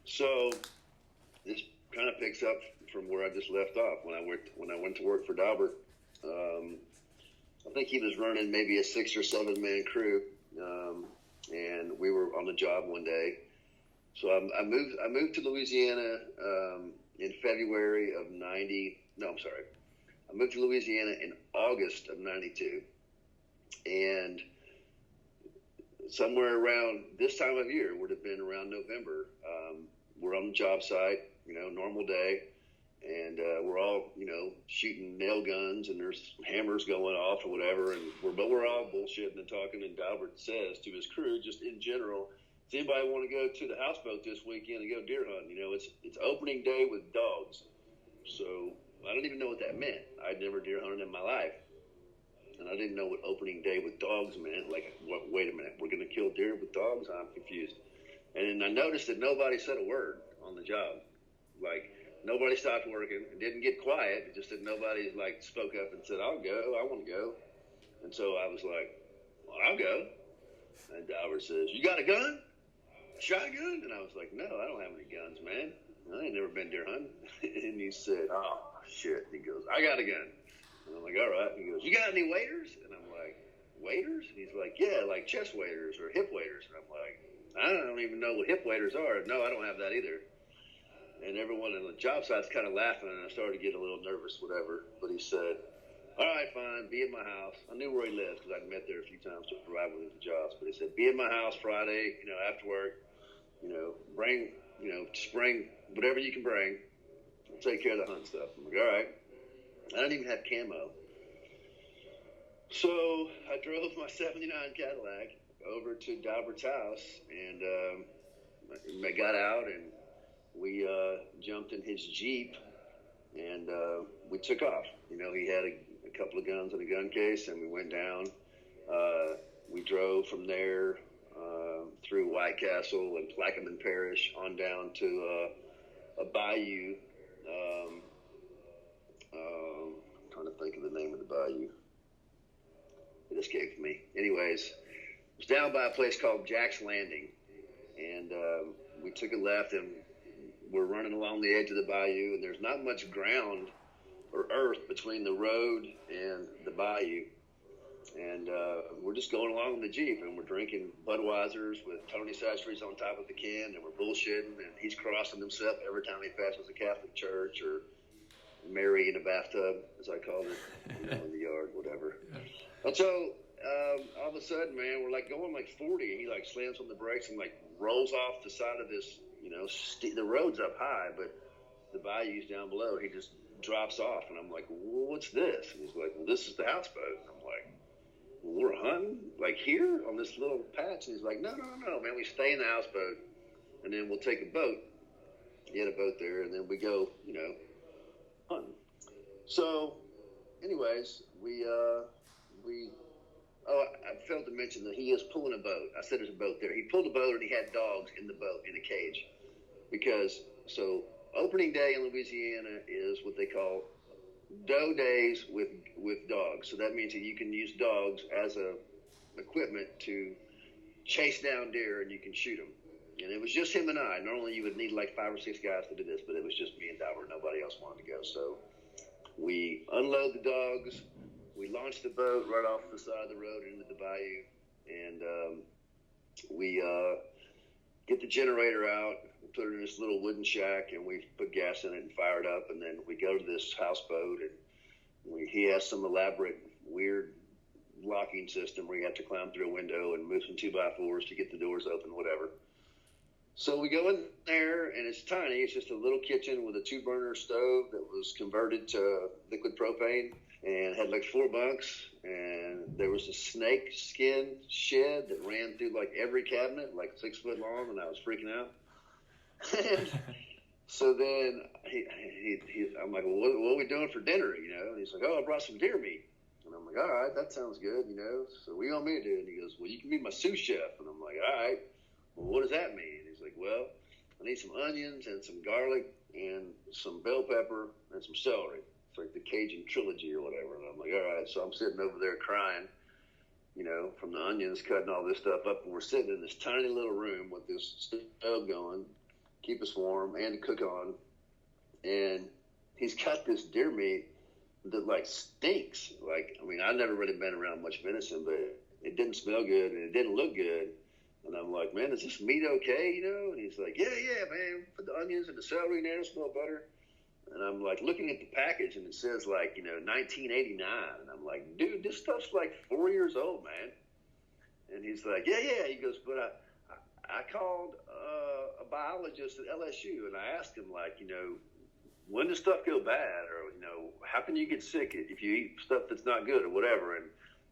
So this kind of picks up from where I just left off when I went to work for Daubert. I think he was running maybe a 6 or 7 man crew, and we were on the job one day. So I moved to Louisiana in February of '90. No, I'm sorry. I moved to Louisiana in August of '92, and somewhere around this time of year would have been around November. We're on the job site, normal day, and we're all, shooting nail guns, and there's hammers going off or whatever, but we're all bullshitting and talking. And Daubert says to his crew, just in general, does anybody want to go to the houseboat this weekend and go deer hunting? It's opening day with dogs. So I don't even know what that meant. I'd never deer hunted in my life. And I didn't know what opening day with dogs meant. Like, wait a minute, we're going to kill deer with dogs? I'm confused. And then I noticed that nobody said a word on the job. Like, nobody stopped working. It didn't get quiet. It just that nobody, spoke up and said, I'll go. I want to go. And so I was like, well, I'll go. And Daubert says, you got a gun? Shotgun? And I was like, no, I don't have any guns, man. I ain't never been deer hunting. And he said, oh, shit. He goes, I got a gun. And I'm like, all right. He goes, you got any waders? And I'm like, waders? And he's like, yeah, like chest waders or hip waders. And I'm like, I don't even know what hip waders are. No, I don't have that either. And everyone on the job site's kind of laughing, and I started to get a little nervous, whatever. But he said, all right, fine, be at my house. I knew where he lived because I'd met there a few times to ride with him to jobs. But he said, be at my house Friday, after work. Bring, just bring whatever you can bring. I'll take care of the hunt stuff. I'm like, all right. I don't even have camo. So I drove my '79 Cadillac over to Daubert's house, and I got out, and we jumped in his Jeep, and we took off. He had a couple of guns in a gun case, and we went down. We drove from there through White Castle and Plaquemine Parish on down to a bayou. I'm trying to think of the name of the bayou. It escaped me. Anyways, it was down by a place called Jack's Landing, and we took a left, and we're running along the edge of the bayou, and there's not much ground or earth between the road and the bayou. And we're just going along in the Jeep, and we're drinking Budweisers with Tony Sastry's on top of the can, and we're bullshitting, and he's crossing himself every time he passes a Catholic church or Mary in a bathtub, as I called it, in the yard, whatever. And so all of a sudden, man, we're going 40, and he slams on the brakes and rolls off the side of this, the road's up high, but the bayou's down below. He just drops off, and I'm like, well, what's this? And he's like, well, this is the houseboat. And I'm like, we're hunting here on this little patch? And he's like, no, man, we stay in the houseboat, and then we'll take a boat. He had a boat there, and then we go, hunting. So, anyways, I failed to mention that he is pulling a boat. I said there's a boat there. He pulled a boat, and he had dogs in the boat in a cage. So opening day in Louisiana is what they call doe days with dogs. So that means that you can use dogs as equipment to chase down deer, and you can shoot them. And it was just him and I. Normally you would need 5 or 6 guys to do this, but it was just me and Daubert. Nobody else wanted to go. So we unload the dogs. We launched the boat right off the side of the road into the bayou, and we get the generator out, put it in this little wooden shack, and we put gas in it and fire it up, and then we go to this houseboat, and he has some elaborate, weird locking system where you have to climb through a window and move some 2x4s to get the doors open, whatever. So we go in there, and it's tiny. It's just a little kitchen with a 2-burner stove that was converted to liquid propane, and had 4 bunks, and there was a snake skin shed that ran through every cabinet, 6 foot long, and I was freaking out. And so then I'm like, well, what are we doing for dinner, And he's like, oh, I brought some deer meat. And I'm like, all right, that sounds good, So what do you want me to do? And he goes, well, you can be my sous chef. And I'm like, all right, well, what does that mean? And he's like, well, I need some onions and some garlic and some bell pepper and some celery. It's like the Cajun trilogy or whatever. And I'm like, all right. So I'm sitting over there crying, from the onions, cutting all this stuff up. And we're sitting in this tiny little room with this stove going, keep us warm, and to cook on. And he's got this deer meat that like stinks. Like, I mean, I've never really been around much venison, but it didn't smell good and it didn't look good. And I'm like, man, is this meat okay? You know? And he's like, yeah, man. Put the onions and the celery in there, it'll smell better. And I'm like looking at the package and it says like, 1989. And I'm like, dude, this stuff's like 4 years old, man. And he's like, yeah. He goes, but I called a biologist at LSU and I asked him like, when does stuff go bad, or how can you get sick if you eat stuff that's not good or whatever? And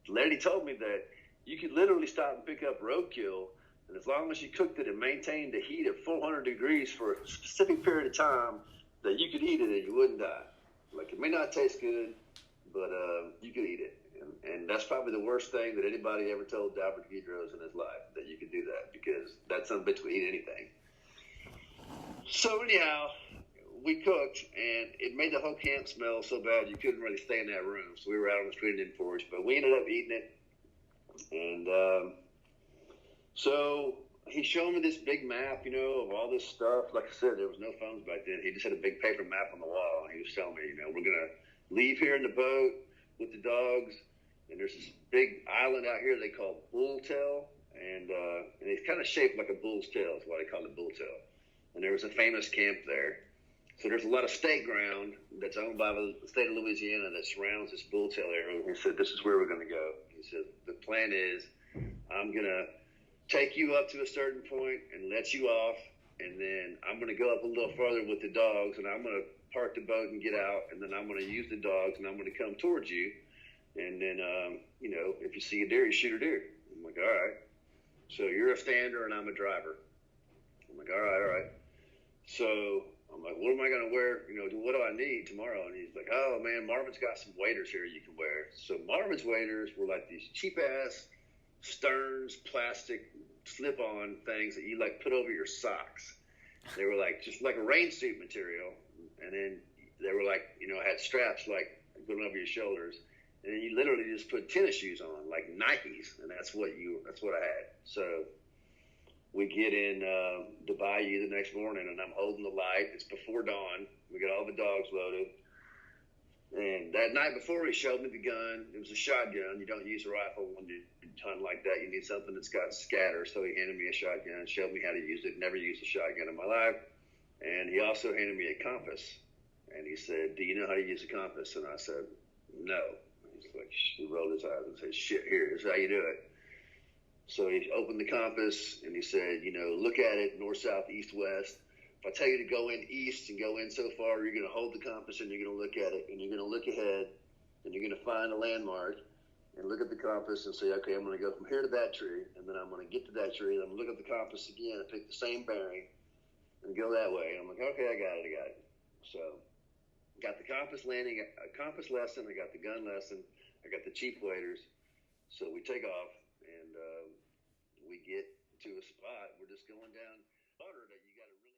the lady told me that you could literally stop and pick up roadkill, and as long as you cooked it and maintained the heat at 400 degrees for a specific period of time, that you could eat it and you wouldn't die. Like, it may not taste good, but you could eat it. And that's probably the worst thing that anybody ever told Dalbert Guidros in his life, that you could do that, because that son of a bitch would eat anything. So anyhow, we cooked, and it made the whole camp smell so bad you couldn't really stay in that room. So we were out on the street in porch, but we ended up eating it. And so he showed me this big map, of all this stuff. Like I said, there was no phones back then. He just had a big paper map on the wall, and he was telling me, we're going to leave here in the boat with the dogs, and there's this big island out here they call Bull Tail, and it's kind of shaped like a bull's tail is why they call it Bull Tail. And there was a famous camp there. So there's a lot of state ground that's owned by the state of Louisiana that surrounds this Bull Tail area. And he said, this is where we're going to go. He said, the plan is I'm going to take you up to a certain point and let you off, and then I'm going to go up a little farther with the dogs, and I'm going to park the boat and get out, and then I'm going to use the dogs, and I'm going to come towards you. And then, if you see a deer, you shoot a deer. I'm like, all right. So you're a stander and I'm a driver. I'm like, all right. So I'm like, what am I going to wear? What do I need tomorrow? And he's like, oh, man, Marvin's got some waders here you can wear. So Marvin's waders were like these cheap-ass Stearns plastic slip-on things that you, like, put over your socks. They were, like, just like a rain suit material. And then they were, like, had straps, like, going over your shoulders. And then you literally just put tennis shoes on, like Nikes. And that's what I had. So we get in the bayou the next morning, and I'm holding the light. It's before dawn. We got all the dogs loaded. And that night before, he showed me the gun. It was a shotgun. You don't use a rifle when you hunt like that. You need something that's got scatter. So he handed me a shotgun, showed me how to use it. Never used a shotgun in my life. And he also handed me a compass. And he said, do you know how to use a compass? And I said, no. He's like, he rolled his eyes and said, shit, here's how you do it. So he opened the compass, and he said, look at it, north, south, east, west. If I tell you to go in east and go in so far, you're going to hold the compass, and you're going to look at it, and you're going to look ahead, and you're going to find a landmark and look at the compass and say, okay, I'm going to go from here to that tree, and then I'm going to get to that tree, and I'm going to look at the compass again and pick the same bearing and go that way. And I'm like, okay, I got it. So got the compass landing, a compass lesson, I got the gun lesson, I got the cheap waders. So we take off, and we get to a spot. We're just going down water that you